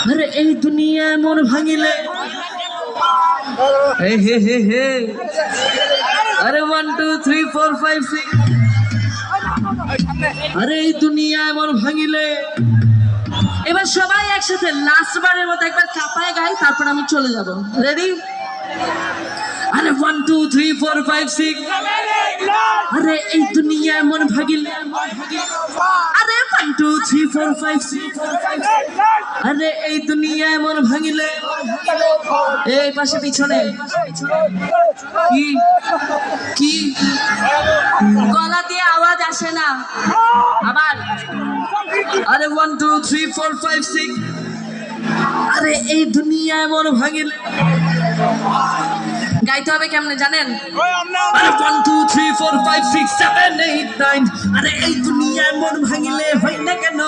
আরে এই দুনিয়ায় মন ভাঙিলে হে হে হে হে আরে 1 2 3 4 5 6 আরে এই দুনিয়ায় মন ভাঙিলে এবার সবাই একসাথে লাস্ট বারের মতো একবার কাঁপায় গাই, তারপর আমি চলে যাব। রেডি? আরে 1 2 3 4 5 6 আরে এই দুনিয়ায় মন ভাঙিলে আরে 1 2 3 4 5 6 আরে এই দুনিয়ায় মন ভাঙিলে এই পাশে পিছনে কি কি গলা দিয়ে আওয়াজ আসে না আবার আরে 1 2 3 4 5 6 আরে এই দুনিয়ায় মন ভাঙিলে গাইতে হবে কেমনে জানেন? আরে 1 2 3 4 5 6 7 8 9 আরে এই দুনিয়ায় মন ভাঙিলে হয় না কেন